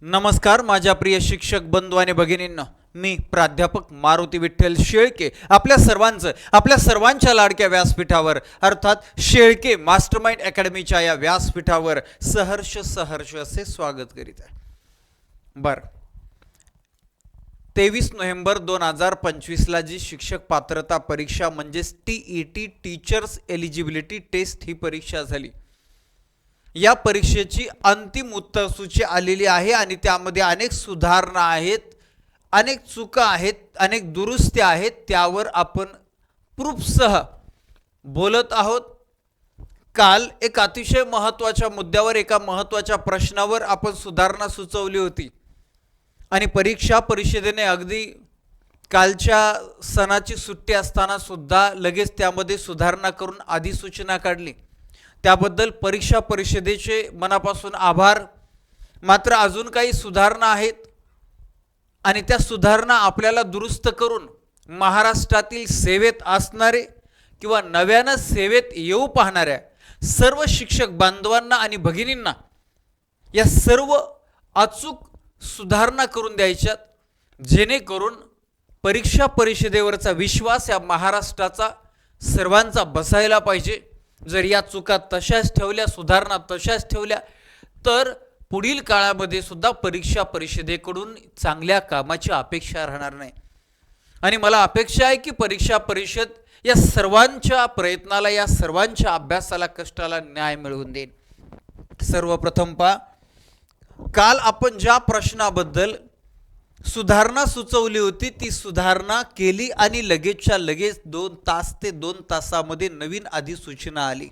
नमस्कार माझ्या प्रिय शिक्षक बंधू आणि भगिनींनो, मी प्राध्यापक मारुती विठ्ठल शेळके आपल्या सर्वांच्या लाडक्या व्यासपीठावर अर्थात शेळके मास्टरमाइंड अकॅडमीच्या या व्यासपीठावर सहर्ष असे स्वागत करीत आहे। बर 23 नोव्हेंबर 2025 ला जी शिक्षक पात्रता परीक्षा म्हणजेच TET टीचर्स एलिजिबिलिटी टेस्ट ही परीक्षा झाली। या परीक्षेची अंतिम उत्तरसूची आलेली आहे आणि त्यामध्ये अनेक सुधारणा आहेत, अनेक चुका आहेत, अनेक दुरुस्त्या आहेत, त्यावर आपण प्रूफसह बोलत आहोत। काल एक अतिशय महत्त्वाच्या मुद्द्यावर एका महत्त्वाच्या प्रश्नावर आपण सुधारणा सुचवली होती आणि परीक्षा परिषदेने अगदी कालच्या सणाची सुट्टी असताना सुद्धा लगेच त्यामध्ये सुधारणा करून अधिसूचना काढली। त्याबद्दल परीक्षा परिषदेचे मनापासून आभार। मात्र अजून काही सुधारणा आहेत आणि त्या सुधारणा आपल्याला दुरुस्त करून महाराष्ट्रातील सेवेत असणारे किंवा नव्याने सेवेत येऊ पाहणाऱ्या सर्व शिक्षक बांधवांना आणि भगिनींना या सर्व अचूक सुधारणा करून द्यायच्यात, जेणेकरून परीक्षा परिषदेवरचा विश्वास या महाराष्ट्राचा सर्वांचा बसायला पाहिजे। जर या चुका तशाच ठेवल्या, सुधारणा तशाच ठेवल्या तर पुढील काळामध्ये सुद्धा परीक्षा परिषदेकडून चांगल्या कामाची अपेक्षा राहणार नाही। आणि मला अपेक्षा आहे की परीक्षा परिषद या सर्वांच्या प्रयत्नाला, या सर्वांच्या अभ्यासाला, कष्टाला न्याय मिळवून देईल। सर्वप्रथम काल आपण ज्या प्रश्नाबद्दल सुधारणा सुचवली होती ती सुधारणा केली आणि लगेचच्या लगेच 2 तास ते 2 तासामध्ये नवीन अधिसूचना आली।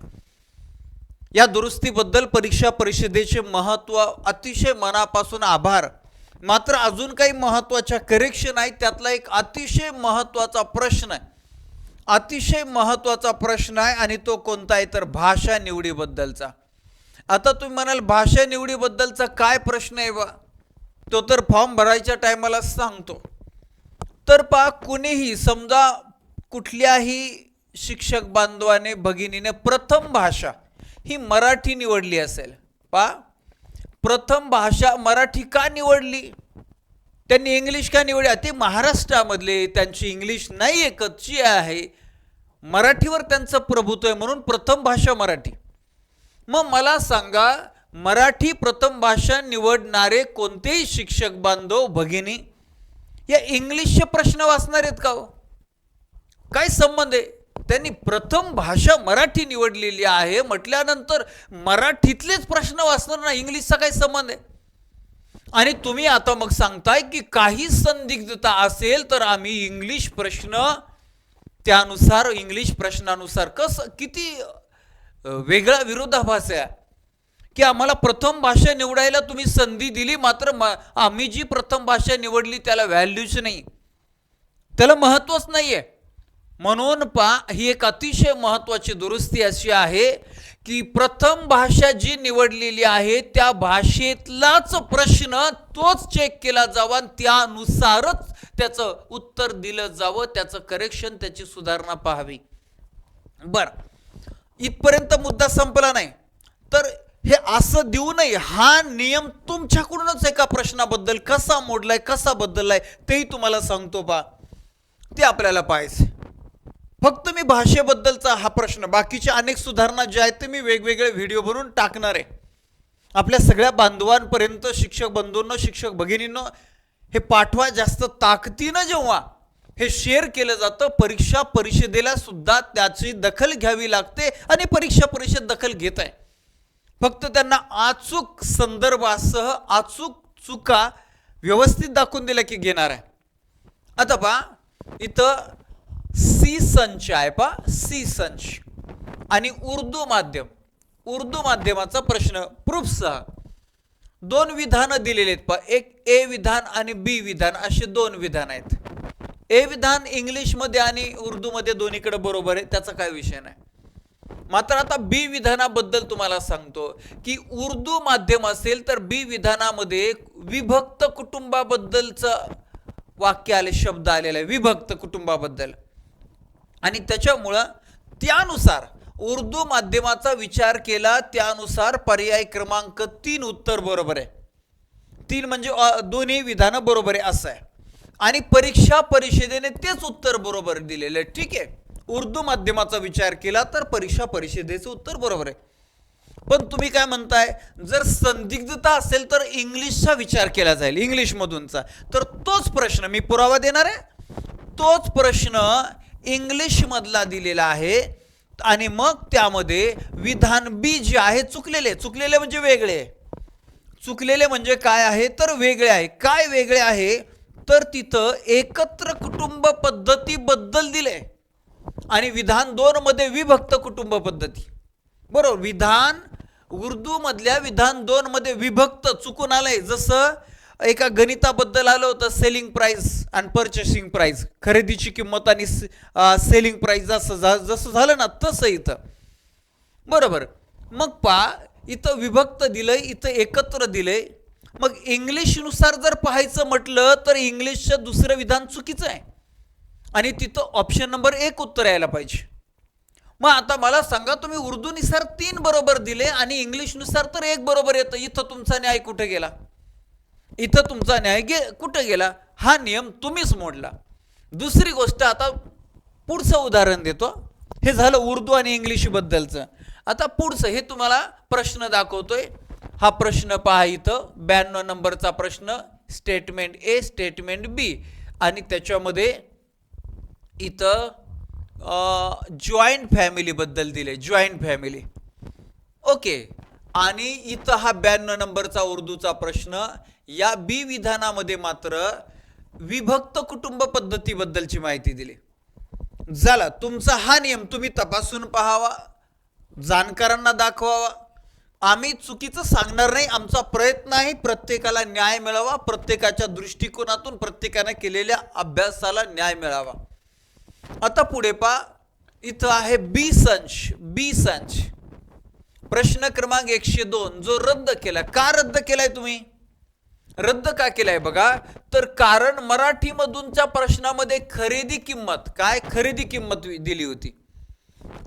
या दुरुस्तीबद्दल परीक्षा परिषदेचे महत्त्व अतिशय मनापासून आभार। मात्र अजून काही महत्त्वाच्या करेक्शन आहेत, त्यातला एक अतिशय महत्त्वाचा प्रश्न आहे आणि तो कोणता आहे तर भाषा निवडीबद्दलचा। आता तुम्ही म्हणाल भाषा निवडीबद्दलचा काय प्रश्न आहे बा, तो तर फॉर्म भरायच्या टायमाला सांगतो। तर कुणीही समजा कुठल्याही शिक्षक बांधवाने भगिनीने प्रथम भाषा ही मराठी निवडली असेल, प्रथम भाषा मराठी का निवडली, त्यांनी इंग्लिश का निवडली? ते महाराष्ट्रामधले, त्यांची इंग्लिश नाही आहे, कच्ची आहे, मराठीवर त्यांचं प्रभुत्व आहे म्हणून प्रथम भाषा मराठी। मग मला सांगा, मराठी प्रथम भाषा निवडणारे कोणतेही शिक्षक बांधव भगिनी या इंग्लिशचे प्रश्न वाचणार आहेत का हो? काय संबंध आहे? त्यांनी प्रथम भाषा मराठी निवडलेली आहे म्हटल्यानंतर मराठीतलेच प्रश्न वाचणार ना, इंग्लिशचा काय संबंध आहे? आणि तुम्ही आता मग सांगताय की काही संदिग्धता असेल तर आम्ही इंग्लिश प्रश्न त्यानुसार, इंग्लिश प्रश्नानुसार कसं, किती वेगळा विरोधाभास आहे की आम्हाला प्रथम भाषा निवडायला तुम्ही संधी दिली, मात्र आम्ही जी प्रथम भाषा निवडली त्याला व्हॅल्यूच नाही, त्याला महत्त्वच नाहीये। म्हणून ही एक अतिशय महत्त्वाची दुरुस्ती अशी आहे की प्रथम भाषा जी निवडलेली आहे त्या भाषेतलाच प्रश्न तोच चेक केला जावा आणि त्यानुसारच त्याचं उत्तर दिलं जावं, त्याचं करेक्शन, त्याची सुधारणा पाहावी। बरं, इथपर्यंत मुद्दा संपला नाही तर हे असं देऊ नये, हा नियम तुमच्याकडूनच एका प्रश्नाबद्दल कसा मोडलाय, कसा बदललाय तेही तुम्हाला सांगतो ते आपल्याला पाहायचं। फक्त मी भाषेबद्दलचा हा प्रश्न, बाकीचे अनेक सुधारणा ज्या आहेत ते मी वेगवेगळे व्हिडिओ बनवून टाकणार आहे आपल्या सगळ्या बांधवांपर्यंत। शिक्षक बंधूंनो, शिक्षक भगिनींनो, हे पाठवा जास्त ताकदीनं। जेव्हा हे शेअर केलं जातं परीक्षा परिषदेला सुद्धा त्याची दखल घ्यावी लागते आणि परीक्षा परिषद दखल घेत आहे। फक्त त्यांना अचूक संदर्भासह अचूक चुका व्यवस्थित दाखवून दिल्या की घेणार आहे। आता इथं सी संच आहे, सी संच आणि उर्दू माध्यमाचा प्रश्न प्रूफसह 2 विधानं दिलेले आहेत एक ए विधान आणि बी विधान असे 2 विधान आहेत। ए विधान इंग्लिशमध्ये आणि उर्दूमध्ये दोन्हीकडे बरोबर आहे, त्याचा काय विषय नाही। मात्र आता बी विधानाबद्दल तुम्हाला सांगतो की उर्दू माध्यम असेल तर बी विधानामध्ये विभक्त कुटुंबाबद्दलचं वाक्य आले, शब्द आलेला आहे विभक्त कुटुंबाबद्दल, आणि त्याच्यामुळं त्यानुसार उर्दू माध्यमाचा विचार केला, त्यानुसार पर्याय क्रमांक 3 उत्तर बरोबर आहे। तीन म्हणजे दोन्ही विधानं बरोबर आहे असं आहे. आणि परीक्षा परिषदेने तेच उत्तर बरोबर दिलेलं आहे. ठीक आहे, उर्दू माध्यमाचा विचार केला तर परीक्षा परिषदेचं उत्तर बरोबर आहे. पण तुम्ही काय म्हणताय, जर संदिग्धता असेल तर इंग्लिशचा विचार केला जाईल, इंग्लिशमधूनचा. तर तोच प्रश्न मी पुरावा देणार आहे, तोच प्रश्न इंग्लिशमधला दिलेला आहे. आणि मग त्यामध्ये विधान बी जे आहे चुकलेले म्हणजे वेगळे, चुकलेले म्हणजे काय आहे तर वेगळे आहे. काय वेगळे आहे तर तिथं एकत्र कुटुंब पद्धतीबद्दल दिले आणि विधान 2 मध्ये विभक्त कुटुंब पद्धती. बरोबर, विधान उर्दू मधल्या विधान 2 मध्ये विभक्त चुकून आलंय. जसं एका गणिताबद्दल आलं होतं, सेलिंग प्राइस आणि परचेसिंग प्राइस, खरेदीची किंमत आणि सेलिंग प्राइस, जसं झालं ना तसं इथं. बरोबर, मग इथं विभक्त दिलंय, इथं एकत्र दिलंय. मग इंग्लिशनुसार जर पाहायचं म्हटलं तर इंग्लिशचं दुसरं विधान चुकीचं आहे आणि तिथं ऑप्शन नंबर 1 उत्तर यायला पाहिजे. मग आता मला सांगा, तुम्ही उर्दूनुसार 3 बरोबर दिले आणि इंग्लिशनुसार तर 1 बरोबर येतं, इथं तुमचा न्याय कुठे गेला? इथं तुमचा न्याय कुठे गेला? हा नियम तुम्हीच मोडला. दुसरी गोष्ट, आता पुढचं उदाहरण देतो. हे झालं उर्दू आणि इंग्लिश बद्दलचं. आता पुढचं हे तुम्हाला प्रश्न दाखवतोय. हा प्रश्न पहा, इथं 92 नंबरचा प्रश्न, स्टेटमेंट ए स्टेटमेंट बी आणि त्याच्यामध्ये इथं जॉईंट फॅमिली बद्दल दिले, जॉईंट फॅमिली. ओके, आणि इथं हा 92 नंबरचा उर्दूचा प्रश्न. या बी विधानामध्ये मात्र विभक्त कुटुंब पद्धतीबद्दलची माहिती दिली. झाला तुमचा हा नियम तुम्ही तपासून पाहावा, जाणकारांना दाखवावा. आम्ही चुकीचं सांगणार नाही, आमचा प्रयत्न आहे प्रत्येकाला न्याय मिळावा, प्रत्येकाच्या दृष्टिकोनातून प्रत्येकाने केलेल्या अभ्यासाला न्याय मिळावा. आता पुढे पहा, इथं आहे बी संच प्रश्न क्रमांक 102 जो रद्द केला. का रद्द केलाय तुम्ही? रद्द का केलाय बघा, तर कारण मराठी मधूनच्या प्रश्नामध्ये खरेदी किंमत, काय खरेदी किंमत दिली होती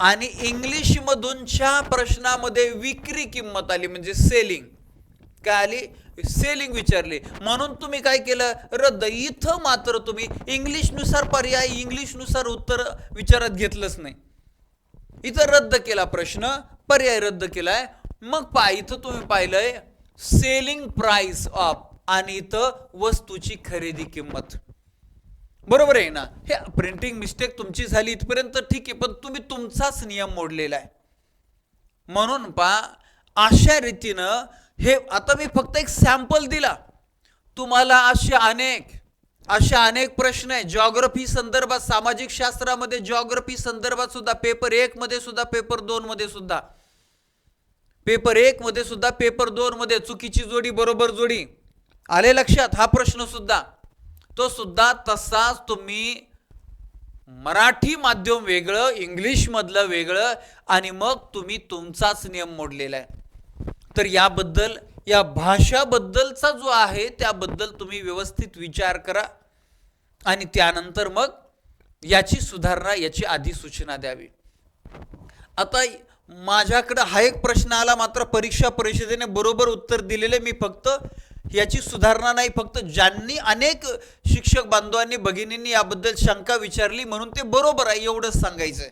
आणि इंग्लिश मधूनच्या प्रश्नामध्ये विक्री किंमत आली, म्हणजे सेलिंग. काय आली? सेलिंग विचारली, म्हणून तुम्ही काय केलं? रद्द. इथं मात्र तुम्ही इंग्लिशनुसार पर्याय, इंग्लिशनुसार उत्तर विचारात घेतलंच नाही, इथं रद्द केला प्रश्न, पर्याय रद्द केलाय. मग इथं तुम्ही पाहिलंय सेलिंग प्राइस ऑफ आणि इथं वस्तूची खरेदी किंमत. बरोबर आहे ना? हे प्रिंटिंग मिस्टेक तुमची झाली इथपर्यंत ठीक आहे, पण तुम्ही तुमचाच नियम मोडलेला आहे. म्हणून अशा रीतीनं हे, आता मी फक्त एक सॅम्पल दिला तुम्हाला. असे अनेक प्रश्न आहे जिओग्राफी संदर्भात, सामाजिक शास्त्रामध्ये जिओग्राफी संदर्भात सुद्धा, पेपर 1 मध्ये सुद्धा, पेपर 2 मध्ये सुद्धा, पेपर 1 मध्ये सुद्धा, पेपर 2 मध्ये चुकीची जोडी बरोबर जोडी आले लक्षात. हा प्रश्न सुद्धा, तो सुद्धा तसाच तुम्ही मराठी माध्यम वेगळं, इंग्लिश मधलं वेगळं आणि मग तुम्ही तुमचाच नियम मोडलेला आहे. तर याबद्दल, या भाषाबद्दलचा जो आहे त्याबद्दल तुम्ही व्यवस्थित विचार करा आणि त्यानंतर मग याची सुधारणा, याची अधिसूचना द्यावी. आता माझ्याकडे हा एक प्रश्न आला, मात्र परीक्षा परिषदेने बरोबर उत्तर दिलेले. मी फक्त याची सुधारणा नाही, फक्त ज्यांनी अनेक शिक्षक बांधवांनी, भगिनींनी याबद्दल शंका विचारली म्हणून ते बरोबर आहे एवढंच सांगायचंय,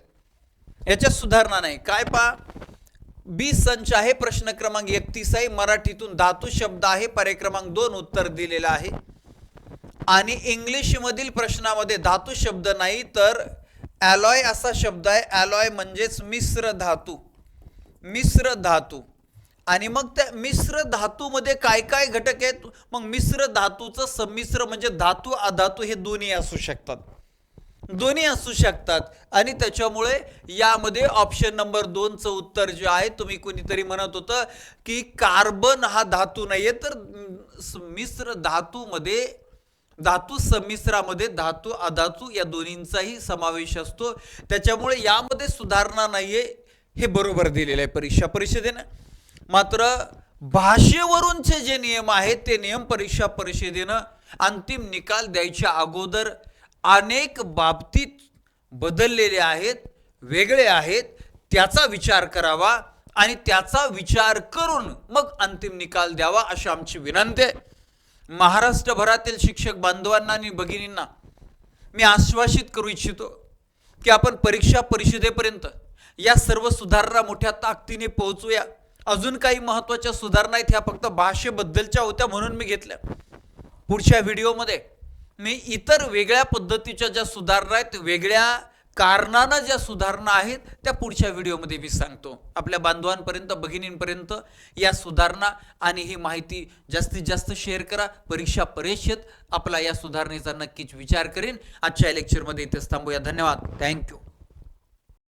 याच्यात सुधारणा नाही. काय बी संच आहे, प्रश्न क्रमांक 31 आहे, मराठीतून धातू शब्द आहे, पर्याय क्रमांक 2 उत्तर दिलेला आहे. आणि इंग्लिश मधील प्रश्नामध्ये धातू शब्द नाही तर ॲलॉय असा शब्द आहे. ॲलॉय म्हणजेच मिश्र धातू, मिश्र धातू. आणि मग त्या मिश्र धातूमध्ये काय काय घटक आहेत? मग मिश्र धातूचं संमिश्र म्हणजे धातू अधातू हे दोन्ही असू शकतात, दोन्ही असू शकतात. आणि त्याच्यामुळे यामध्ये ऑप्शन नंबर 2चं उत्तर जे आहे, तुम्ही कोणीतरी म्हणत होतं की कार्बन हा धातू नाहीये, तर मिश्र धातूमध्ये, धातू संमिश्रामध्ये धातू अधातू या दोन्हींचाही समावेश असतो. त्याच्यामुळे यामध्ये सुधारणा नाहीये, हे बरोबर दिलेलं आहे परीक्षा परिषदेनं. मात्र भाषेवरूनचे जे नियम आहेत ते नियम परीक्षा परिषदेनं अंतिम निकाल द्यायच्या अगोदर अनेक बाबतीत बदललेले आहेत, वेगळे आहेत. त्याचा विचार करावा आणि त्याचा विचार करून मग अंतिम निकाल द्यावा अशी आमची विनंती आहे. महाराष्ट्रभरातील शिक्षक बांधवांना आणि भगिनींना मी आश्वासित करू इच्छितो की आपण परीक्षा परिषदेपर्यंत या सर्व सुधारणा मोठ्या ताकदीने पोहोचूया. अजून काही महत्त्वाच्या सुधारणा आहेत, ह्या फक्त भाषेबद्दलच्या होत्या म्हणून मी घेतल्या. पुढच्या व्हिडिओमध्ये मी इतर वेगळ्या पद्धतीच्या ज्या सुधारणा आहेत, वेगळ्या कारणानं ज्या सुधारणा आहेत, त्या पुढच्या व्हिडिओमध्ये मी सांगतो. आपल्या बांधवांपर्यंत, भगिनींपर्यंत या सुधारणा आणि ही माहिती जास्तीत जास्त शेअर करा. परीक्षा परिषद आपला या सुधारणेचा नक्कीच विचार करेन. आजच्या लेक्चरमध्ये इथेच थांबूया. धन्यवाद. थँक्यू.